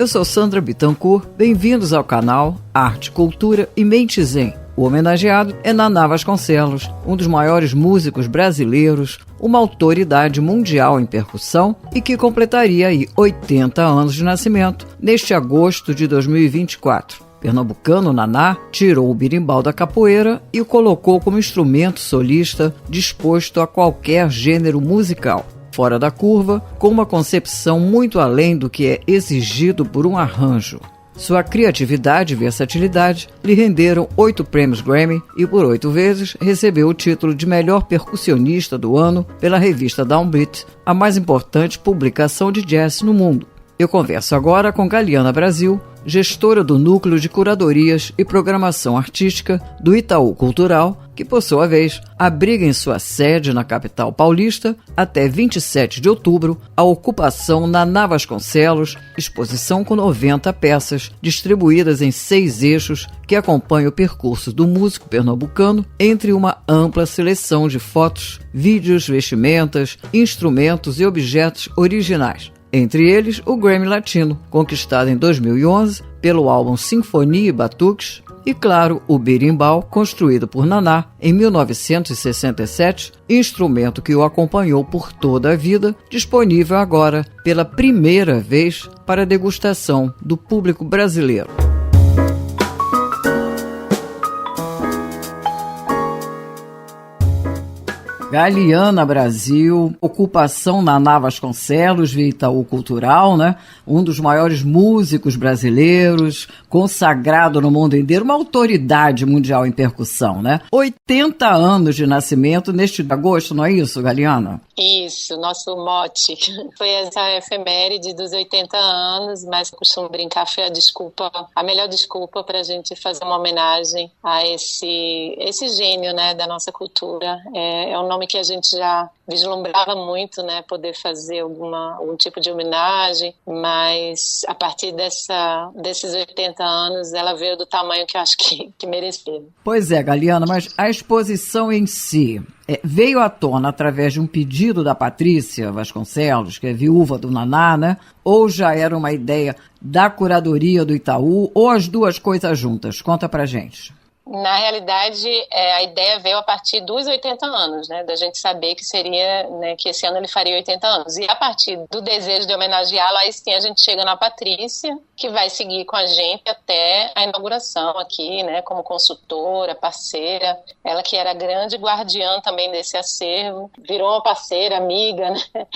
Eu sou Sandra Bittencourt, bem-vindos ao canal Arte, Cultura e Mente Zen. O homenageado é Naná Vasconcelos, um dos maiores músicos brasileiros, uma autoridade mundial em percussão e que completaria aí 80 anos de nascimento neste agosto de 2024. Pernambucano, Naná tirou o berimbau da capoeira e o colocou como instrumento solista disposto a qualquer gênero musical. Fora da curva, com uma concepção muito além do que é exigido por um arranjo. Sua criatividade e versatilidade lhe renderam 8 prêmios Grammy e por 8 vezes recebeu o título de melhor percussionista do ano pela revista Downbeat, a mais importante publicação de jazz no mundo. Eu converso agora com Galiana Brasil, gestora do Núcleo de Curadorias e Programação Artística do Itaú Cultural, que, por sua vez, abriga em sua sede na capital paulista, até 27 de outubro, a ocupação Naná Vasconcelos, exposição com 90 peças, distribuídas em 6 eixos, que acompanha o percurso do músico pernambucano entre uma ampla seleção de fotos, vídeos, vestimentas, instrumentos e objetos originais. Entre eles, o Grammy Latino, conquistado em 2011 pelo álbum Sinfonia e Batuques, e, claro, o berimbau, construído por Naná em 1967, instrumento que o acompanhou por toda a vida, disponível agora pela primeira vez para degustação do público brasileiro. Galiana Brasil, ocupação Naná Vasconcelos via Itaú Cultural, né? Um dos maiores músicos brasileiros, consagrado no mundo inteiro, uma autoridade mundial em percussão, né? 80 anos de nascimento neste agosto, não é isso, Galiana? Isso, nosso mote foi essa efeméride dos 80 anos, mas eu costumo brincar, foi a melhor desculpa para a gente fazer uma homenagem a esse gênio, né, da nossa cultura. É um nome que a gente já vislumbrava muito, né, poder fazer algum tipo de homenagem, mas a partir desses 80 anos ela veio do tamanho que eu acho que merecia. Pois é, Galiana, mas a exposição em si veio à tona através de um pedido da Patrícia Vasconcelos, que é viúva do Naná, né? Ou já era uma ideia da curadoria do Itaú, ou as duas coisas juntas? Conta pra gente. Na realidade, a ideia veio a partir dos 80 anos, né, da gente saber que seria, né, que esse ano ele faria 80 anos. E a partir do desejo de homenageá-lo, aí sim a gente chega na Patrícia, que vai seguir com a gente até a inauguração aqui, né, como consultora, parceira. Ela que era grande guardiã também desse acervo, virou uma parceira, amiga, né,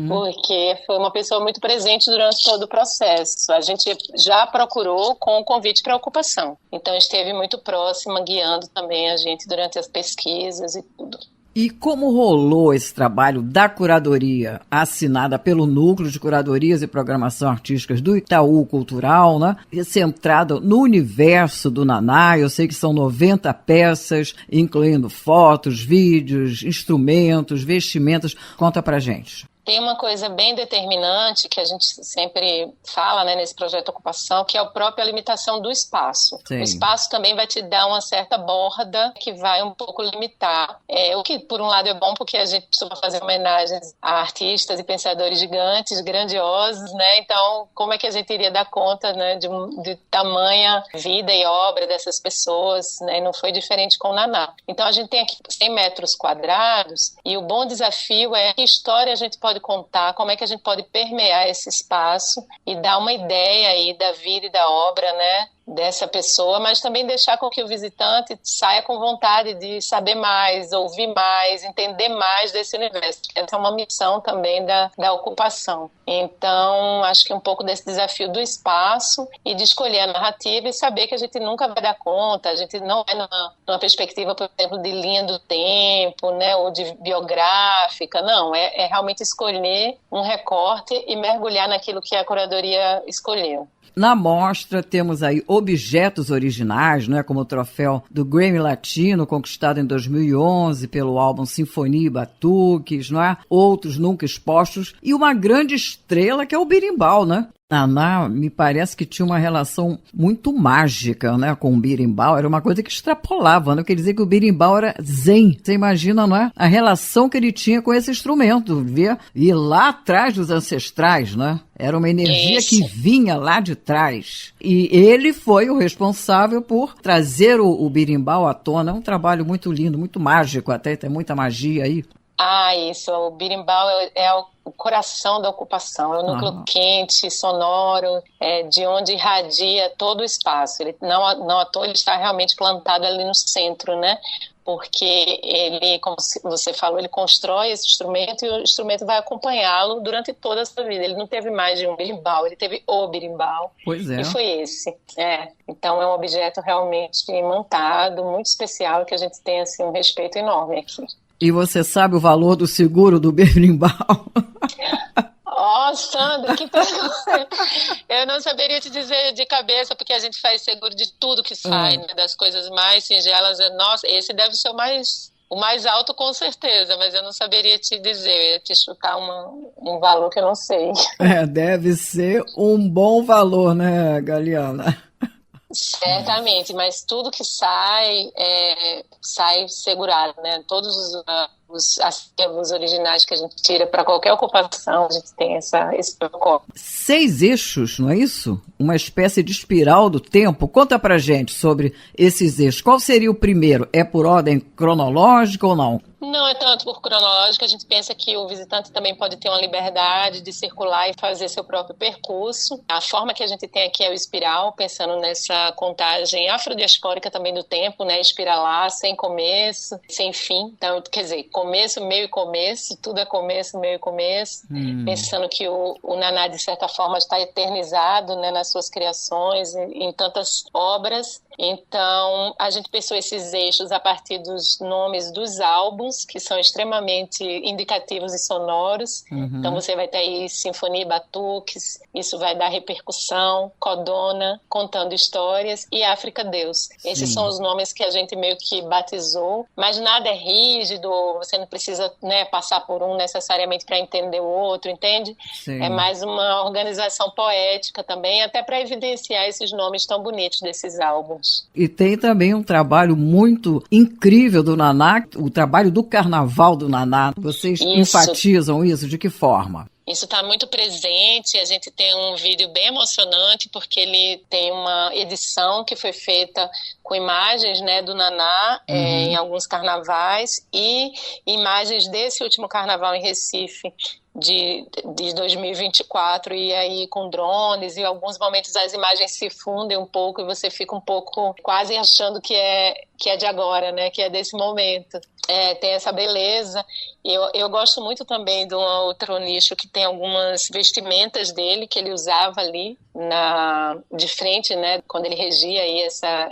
porque foi uma pessoa muito presente durante todo o processo. A gente já procurou com o convite para a ocupação, então esteve muito próximo, guiando também a gente durante as pesquisas e tudo. E como rolou esse trabalho da curadoria assinada pelo Núcleo de Curadorias e Programação Artísticas do Itaú Cultural, né? Centrado no universo do Naná? Eu sei que são 90 peças, incluindo fotos, vídeos, instrumentos, vestimentas. Conta pra gente. Tem uma coisa bem determinante que a gente sempre fala, né, nesse projeto Ocupação, que é a própria limitação do espaço. Sim. O espaço também vai te dar uma certa borda que vai um pouco limitar. O que, por um lado, é bom porque a gente precisa fazer homenagens a artistas e pensadores gigantes, grandiosos, né? Então, como é que a gente iria dar conta, né, de tamanha vida e obra dessas pessoas, né? E não foi diferente com o Naná. Então, a gente tem aqui 100 metros quadrados e o bom desafio é que história a gente pode contar, como é que a gente pode permear esse espaço e dar uma ideia aí da vida e da obra, né, dessa pessoa, mas também deixar com que o visitante saia com vontade de saber mais, ouvir mais, entender mais desse universo. Essa é uma missão também da ocupação. Então, acho que um pouco desse desafio do espaço e de escolher a narrativa e saber que a gente nunca vai dar conta, a gente não é numa perspectiva, por exemplo, de linha do tempo, né, ou de biográfica, não, é realmente escolher um recorte e mergulhar naquilo que a curadoria escolheu. Na mostra temos aí objetos originais, né, como o troféu do Grammy Latino, conquistado em 2011 pelo álbum Sinfonia e Batuques, não é? Outros nunca expostos, e uma grande estrela que é o berimbau, né? Naná me parece que tinha uma relação muito mágica, né, com o berimbau. Era uma coisa que extrapolava, né? Quer dizer que o berimbau era zen. Você imagina, não é? A relação que ele tinha com esse instrumento, vê? E lá atrás dos ancestrais, né? Era uma energia que vinha lá de trás. E ele foi o responsável por trazer o berimbau à tona. É um trabalho muito lindo, muito mágico até, tem muita magia aí. Isso. O berimbau é o coração da ocupação, é o núcleo quente, sonoro, de onde irradia todo o espaço. Ele, não à toa, ele está realmente plantado ali no centro, né? Porque ele, como você falou, ele constrói esse instrumento e o instrumento vai acompanhá-lo durante toda a sua vida. Ele não teve mais de um berimbau, ele teve o berimbau. Pois é. E foi esse. Então é um objeto realmente imantado, muito especial, que a gente tem assim, um respeito enorme aqui. E você sabe o valor do seguro do berimbau? Sandra, que pergunta! Eu não saberia te dizer de cabeça, porque a gente faz seguro de tudo que sai, né, das coisas mais singelas. Nossa, esse deve ser o mais alto, com certeza, mas eu não saberia te dizer, eu ia te chutar um valor que eu não sei. Deve ser um bom valor, né, Galiana? Certamente, mas tudo que sai segurado, né? Todos os acervos originais que a gente tira para qualquer ocupação, a gente tem esse protocolo. 6 eixos, não é isso? Uma espécie de espiral do tempo. Conta pra gente sobre esses eixos. Qual seria o primeiro? É por ordem cronológica ou não? Não é tanto por cronológica, a gente pensa que o visitante também pode ter uma liberdade de circular e fazer seu próprio percurso. A forma que a gente tem aqui é o espiral, pensando nessa contagem afrodiaspórica também do tempo, né? Espiralar, sem começo, sem fim. Então, quer dizer, começo, meio e começo, tudo é começo, meio e começo. Pensando que o Naná, de certa forma, está eternizado, né, nas suas criações, em tantas obras. Então, a gente pensou esses eixos a partir dos nomes dos álbuns, que são extremamente indicativos e sonoros. Então, você vai ter aí Sinfonia e Batuques, isso vai dar repercussão, Codona, Contando Histórias e África Deus. Esses são os nomes que a gente meio que batizou, mas nada é rígido, você não precisa, né, passar por um necessariamente para entender o outro, entende? Sim. É mais uma organização poética também, até para evidenciar esses nomes tão bonitos desses álbuns. E tem também um trabalho muito incrível do Naná, o trabalho do Carnaval do Naná. Vocês enfatizam isso? De que forma? Isso está muito presente, a gente tem um vídeo bem emocionante, porque ele tem uma edição que foi feita com imagens, né, do Naná em alguns carnavais e imagens desse último carnaval em Recife, de 2024, e aí com drones, e em alguns momentos as imagens se fundem um pouco e você fica um pouco quase achando que é de agora, né, que é desse momento. Tem essa beleza. Eu gosto muito também de um outro nicho que tem algumas vestimentas dele que ele usava ali de frente, né, quando ele regia aí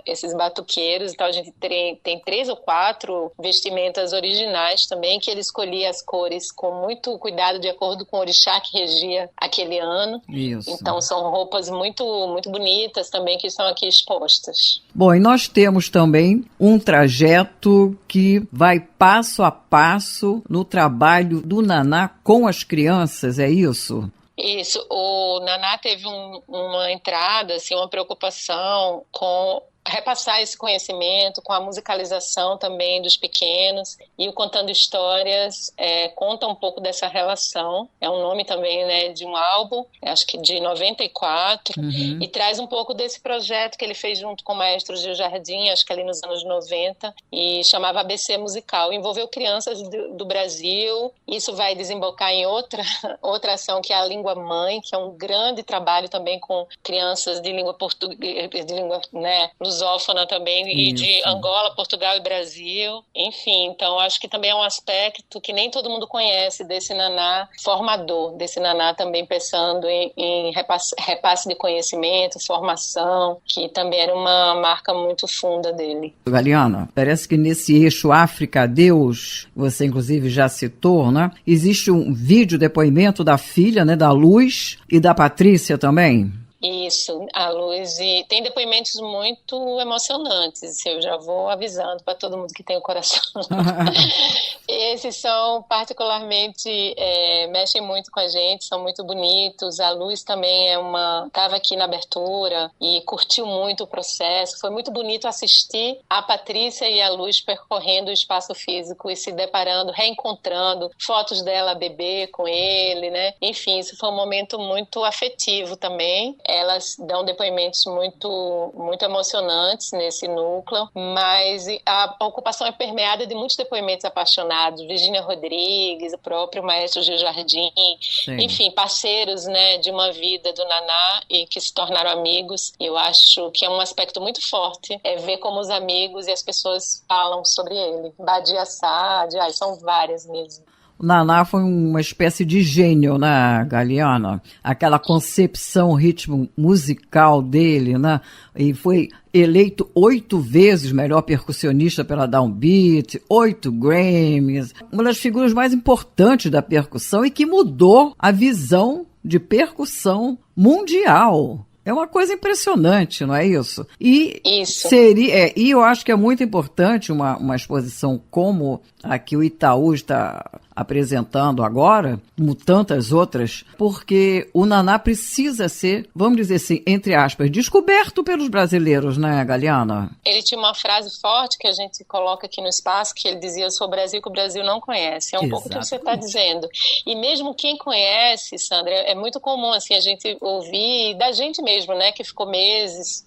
esses batuqueiros. Então a gente tem 3 ou 4 vestimentas originais também, que ele escolhia as cores com muito cuidado de acordo com o orixá que regia aquele ano. Isso. Então são roupas muito, muito bonitas também que estão aqui expostas. Bom, e nós temos também um trajeto que vai passo a passo no trabalho do Naná com as crianças, é isso? Isso, o Naná teve uma entrada, assim, uma preocupação com repassar esse conhecimento, com a musicalização também dos pequenos, e o Contando Histórias conta um pouco dessa relação. É um nome também, né, de um álbum, acho que de 94, e traz um pouco desse projeto que ele fez junto com o maestro Gil Jardim, acho que ali nos anos 90, e chamava ABC Musical. Envolveu crianças do Brasil. Isso vai desembocar em outra ação, que é a Língua Mãe, que é um grande trabalho também com crianças de língua portuguesa, de língua, né, lusófona também, e de Angola, Portugal e Brasil. Enfim, então acho que também é um aspecto que nem todo mundo conhece desse Naná formador, desse Naná também pensando em repasse de conhecimento, formação, que também era uma marca muito funda dele. Galiana, parece que nesse eixo África-Deus, você inclusive já citou, né? Existe um vídeo depoimento da filha, né, da Luz, e da Patrícia também. Isso, a Luz, e tem depoimentos muito emocionantes, eu já vou avisando para todo mundo que tem o coração. Esses são particularmente, mexem muito com a gente, são muito bonitos. A Luz também estava aqui na abertura e curtiu muito o processo. Foi muito bonito assistir a Patrícia e a Luz percorrendo o espaço físico e se deparando, reencontrando, fotos dela bebê com ele, né? Enfim, isso foi um momento muito afetivo também. Elas dão depoimentos muito, muito emocionantes nesse núcleo, mas a ocupação é permeada de muitos depoimentos apaixonados. Virgínia Rodrigues, o próprio maestro Gil Jardim, enfim, parceiros, né, de uma vida do Naná e que se tornaram amigos. Eu acho que é um aspecto muito forte, ver como os amigos e as pessoas falam sobre ele. Badia Saad, são várias mesmo. O Naná foi uma espécie de gênio, né, Galiana? Aquela concepção, ritmo musical dele, né? E foi eleito 8 vezes melhor percussionista pela Downbeat, 8 Grammys. Uma das figuras mais importantes da percussão e que mudou a visão de percussão mundial. É uma coisa impressionante, não é isso? Isso. E eu acho que é muito importante uma exposição como a que o Itaú está apresentando agora, como tantas outras, porque o Naná precisa ser, vamos dizer assim, entre aspas, descoberto pelos brasileiros, né, Galiana? Ele tinha uma frase forte que a gente coloca aqui no espaço, que ele dizia: eu sou o Brasil que o Brasil não conhece. É um pouco o que você está dizendo. E mesmo quem conhece, Sandra, é muito comum assim, a gente ouvir da gente mesmo, né, que ficou meses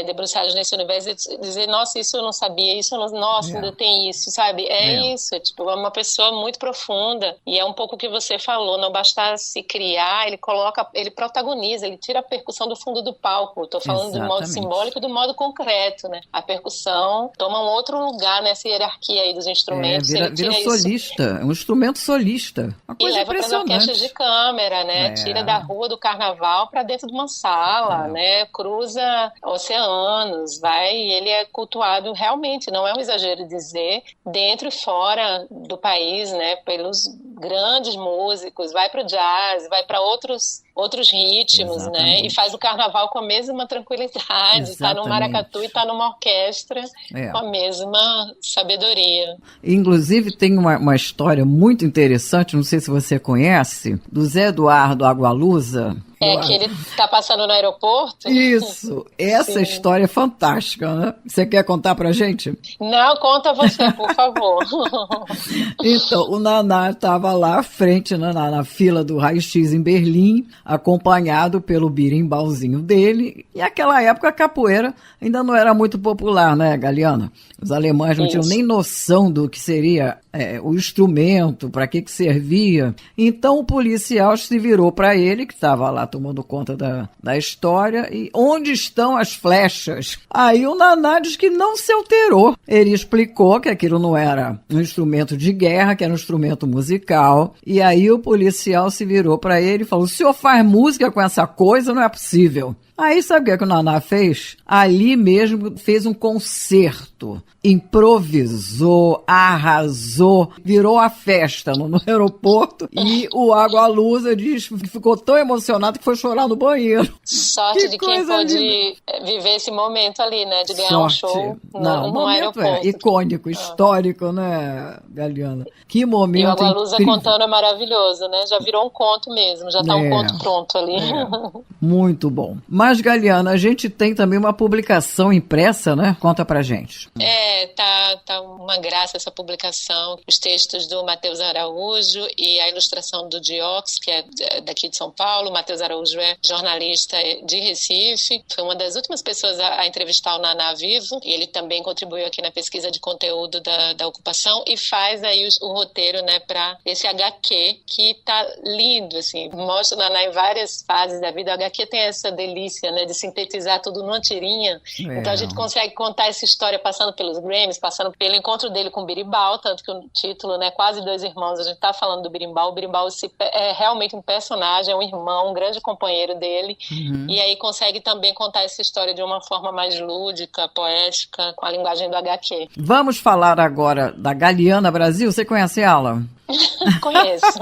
debruçados nesse universo, dizer, nossa, isso eu não sabia, isso eu não, nossa, ainda tem isso, sabe? Isso, é tipo, é uma pessoa muito profunda, e é um pouco o que você falou, não basta se criar, ele protagoniza, ele tira a percussão do fundo do palco. Tô falando do modo simbólico e do modo concreto, né? A percussão toma um outro lugar nessa hierarquia aí dos instrumentos. Vira solista, é um instrumento solista, uma coisa impressionante. E leva para as orquestras de câmara, né? Tira da rua do carnaval para dentro de uma sala, né? Cruza oceanos, e ele é cultuado realmente, não é um exagero dizer, dentro e fora do país, né, pelos grandes músicos, vai para o jazz, vai para outros ritmos, né, e faz o carnaval com a mesma tranquilidade, está no maracatu e está numa orquestra com a mesma sabedoria. Inclusive tem uma história muito interessante, não sei se você conhece, do Zé Eduardo Agualusa. Que ele está passando no aeroporto? Isso, essa história é fantástica, né? Você quer contar pra gente? Não, conta você, por favor. Então, o Naná estava lá à frente, né, na fila do raio-x em Berlim, acompanhado pelo birimbalzinho dele, e naquela época a capoeira ainda não era muito popular, né, Galiana? Os alemães não tinham nem noção do que seria o instrumento, para que servia. Então o policial se virou para ele, que estava lá tomando conta da história, e onde estão as flechas? Aí o Naná diz que não se alterou. Ele explicou que aquilo não era um instrumento de guerra, que era um instrumento musical, e aí o policial se virou para ele e falou: o senhor faz música com essa coisa? Não é possível. Aí sabe o que o Naná fez? Ali mesmo fez um concerto, improvisou, arrasou, virou a festa no aeroporto, e o Agualusa diz que ficou tão emocionado que foi chorar no banheiro. Sorte de quem pôde viver esse momento ali, né, de ganhar um show no aeroporto. Icônico, histórico, né, Galiana? Que momento. E o Agualusa contando é maravilhoso, né? Já virou um conto mesmo, já tá um conto pronto ali. Muito bom. Mas, Galiana, a gente tem também uma publicação impressa, né? Conta pra gente. Tá uma graça essa publicação. Os textos do Matheus Araújo e a ilustração do Diox, que é daqui de São Paulo. O Matheus Araújo é jornalista de Recife. Foi uma das últimas pessoas a entrevistar o Naná vivo. E ele também contribuiu aqui na pesquisa de conteúdo da ocupação e faz aí o roteiro, né, para esse HQ, que tá lindo, assim. Mostra o Naná em várias fases da vida. O HQ tem essa delícia, né, de sintetizar tudo numa tirinha. Então a gente consegue contar essa história passando pelos Grammys, passando pelo encontro dele com o Birimbau, tanto que o título, né, Quase Dois Irmãos, a gente tá falando do Birimbau. O Birimbau é realmente um personagem, é um irmão, um grande companheiro dele. E aí consegue também contar essa história de uma forma mais lúdica, poética, com a linguagem do HQ. Vamos falar agora da Galiana Brasil. Você conhece ela? Conheço.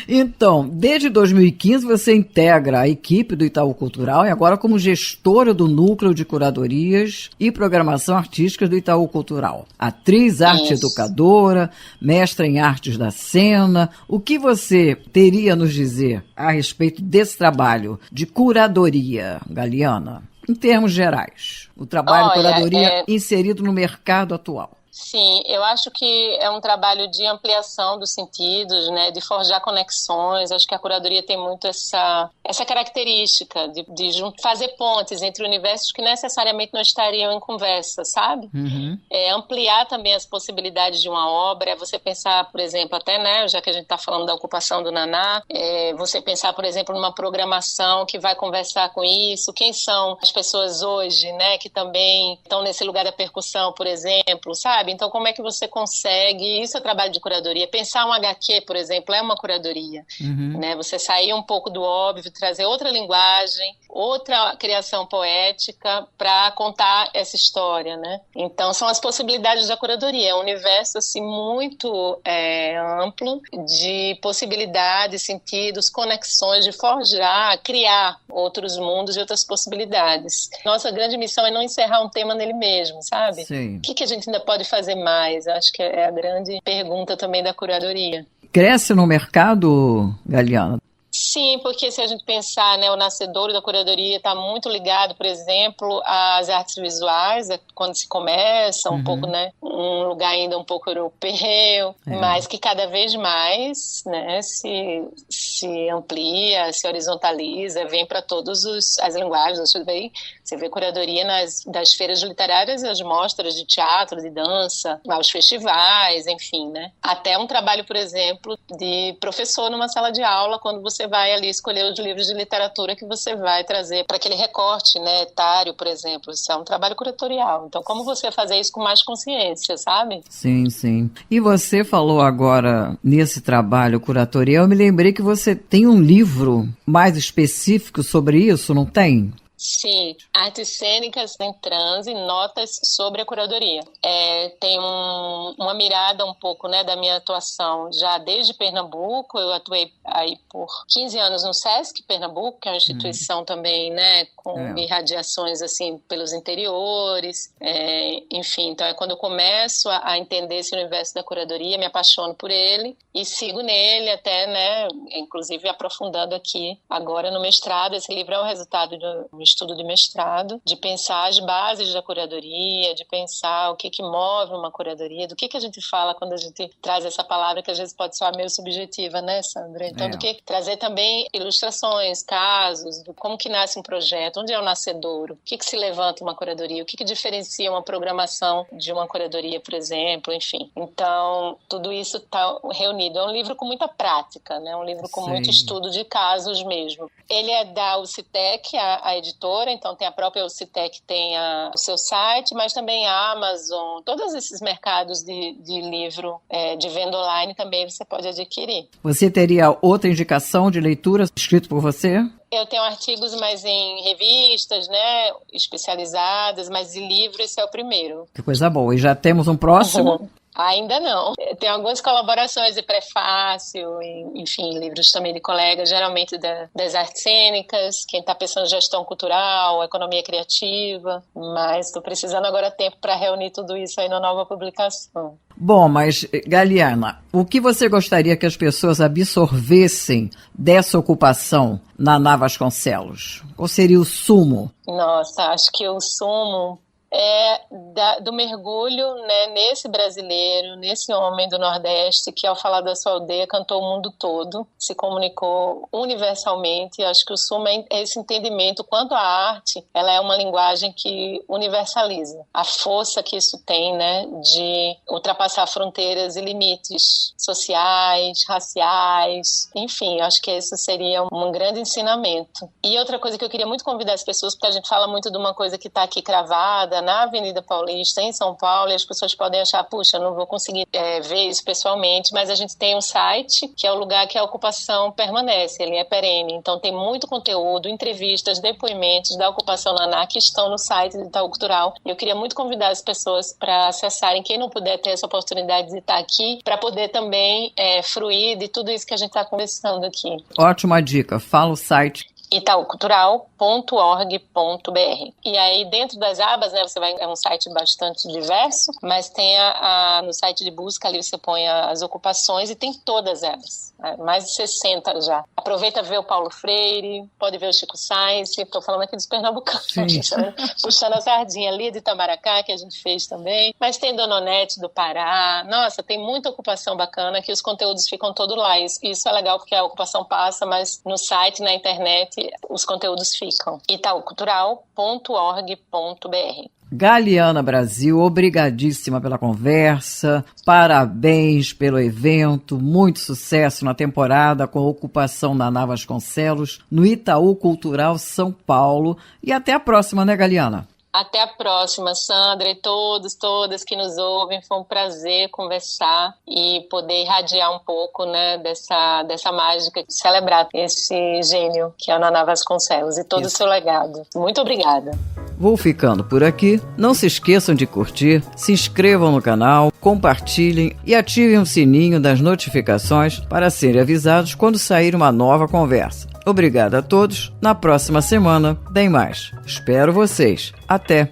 Então, desde 2015 você integra a equipe do Itaú Cultural e agora como gestora do Núcleo de Curadorias e Programação Artística do Itaú Cultural. Atriz, arte educadora, mestra em artes da cena. O que você teria a nos dizer a respeito desse trabalho de curadoria, Galiana? Em termos gerais, o trabalho de curadoria inserido no mercado atual. Sim, eu acho que é um trabalho de ampliação dos sentidos, né, de forjar conexões. Acho que a curadoria tem muito essa característica de fazer pontes entre universos que necessariamente não estariam em conversa, sabe? Uhum. Ampliar também as possibilidades de uma obra, você pensar, por exemplo, até, né, já que a gente está falando da ocupação do Naná, você pensar, por exemplo, numa programação que vai conversar com isso, quem são as pessoas hoje, né, que também estão nesse lugar da percussão, por exemplo, sabe? Então, como é que você consegue... Isso é trabalho de curadoria. Pensar um HQ, por exemplo, é uma curadoria. Uhum. Né? Você sair um pouco do óbvio, trazer outra linguagem, outra criação poética para contar essa história, né? Então, são as possibilidades da curadoria. É um universo assim, muito amplo de possibilidades, sentidos, conexões, de forjar, criar outros mundos e outras possibilidades. Nossa grande missão é não encerrar um tema nele mesmo, sabe? Sim. O que a gente ainda pode fazer mais? Acho que é a grande pergunta também da curadoria. Cresce no mercado, Galiana? Sim, porque se a gente pensar, né, o nascedouro da curadoria está muito ligado, por exemplo, às artes visuais, quando se começa, um pouco, né, um lugar ainda um pouco europeu, mas que cada vez mais, né, se amplia, se horizontaliza, vem para todas as linguagens. Você vê curadoria das feiras literárias, as mostras de teatro, de dança, aos festivais, enfim, né. Até um trabalho, por exemplo, de professor numa sala de aula, quando você vai ali escolher os livros de literatura que você vai trazer para aquele recorte, né, etário, por exemplo. Isso é um trabalho curatorial. Então, como você fazer isso com mais consciência, sabe? Sim, sim. E você falou agora nesse trabalho curatorial, eu me lembrei que você tem um livro mais específico sobre isso, não tem? Sim, Artes Cênicas em Transe, Notas sobre a Curadoria. Tem uma mirada um pouco, né, da minha atuação já desde Pernambuco. Eu atuei aí por 15 anos no Sesc Pernambuco, que é uma instituição também, né, com irradiações assim pelos interiores. Enfim, então é quando eu começo a entender esse universo da curadoria, me apaixono por ele e sigo nele até, né, inclusive aprofundando aqui agora no mestrado. Esse livro é o resultado de um estudo de mestrado, de pensar as bases da curadoria, de pensar o que move uma curadoria, do que a gente fala quando a gente traz essa palavra que às vezes pode soar meio subjetiva, né, Sandra? Então, do que trazer também ilustrações, casos, do como que nasce um projeto, onde é o nascedouro, o que se levanta uma curadoria, o que diferencia uma programação de uma curadoria, por exemplo, enfim. Então, tudo isso está reunido. É um livro com muita prática, né? Um livro com muito estudo de casos mesmo. Ele é da UCITEC, a editora, então tem a própria UCITEC, tem o seu site, mas também a Amazon, todos esses mercados de livro de venda online também você pode adquirir. Você teria outra indicação de leitura escrito por você? Eu tenho artigos mais em revistas, né, especializadas, mas de livro esse é o primeiro. Que coisa boa. E já temos um próximo? Ainda não. Tem algumas colaborações de prefácio, enfim, livros também de colegas, geralmente das artes cênicas, quem está pensando em gestão cultural, economia criativa, mas estou precisando agora de tempo para reunir tudo isso aí na nova publicação. Bom, mas, Galiana, o que você gostaria que as pessoas absorvessem dessa ocupação na Naná Vasconcelos? Qual seria o sumo? Nossa, acho que o sumo do mergulho, né, nesse brasileiro, nesse homem do Nordeste que, ao falar da sua aldeia, cantou o mundo todo, se comunicou universalmente. Acho que o sumo é esse entendimento quanto a arte, ela é uma linguagem que universaliza. A força que isso tem, né, de ultrapassar fronteiras e limites sociais, raciais, enfim, acho que esse seria um grande ensinamento. E outra coisa que eu queria muito convidar as pessoas, porque a gente fala muito de uma coisa que está aqui cravada, na Avenida Paulista, em São Paulo, e as pessoas podem achar, puxa, não vou conseguir ver isso pessoalmente, mas a gente tem um site que é o lugar que a ocupação permanece, ele é perene, então tem muito conteúdo, entrevistas, depoimentos da ocupação Naná que estão no site do Itaú Cultural. Eu queria muito convidar as pessoas para acessarem, quem não puder ter essa oportunidade de estar aqui, para poder também fruir de tudo isso que a gente está conversando aqui. Ótima dica, fala o site. itaucultural.org.br. E aí, dentro das abas, né, é um site bastante diverso, mas tem no site de busca ali você põe as ocupações e tem todas elas, né, mais de 60 já. Aproveita ver o Paulo Freire, pode ver o Chico Sainz, estou falando aqui dos pernambucanos, puxando a sardinha ali de Itamaracá, que a gente fez também, mas tem Dona Onete do Pará, nossa, tem muita ocupação bacana que os conteúdos ficam todos lá, isso é legal porque a ocupação passa, mas no site, na internet, os conteúdos ficam. itaucultural.org.br. Galiana Brasil, obrigadíssima pela conversa, parabéns pelo evento, muito sucesso na temporada com a ocupação Naná Vasconcelos no Itaú Cultural São Paulo e até a próxima, né, Galiana? Até a próxima, Sandra, e todas que nos ouvem. Foi um prazer conversar e poder irradiar um pouco, né, dessa mágica, celebrar esse gênio que é o Naná Vasconcelos e todo o seu legado. Muito obrigada. Vou ficando por aqui. Não se esqueçam de curtir, se inscrevam no canal, compartilhem e ativem o sininho das notificações para serem avisados quando sair uma nova conversa. Obrigado a todos. Na próxima semana tem mais. Espero vocês. Até!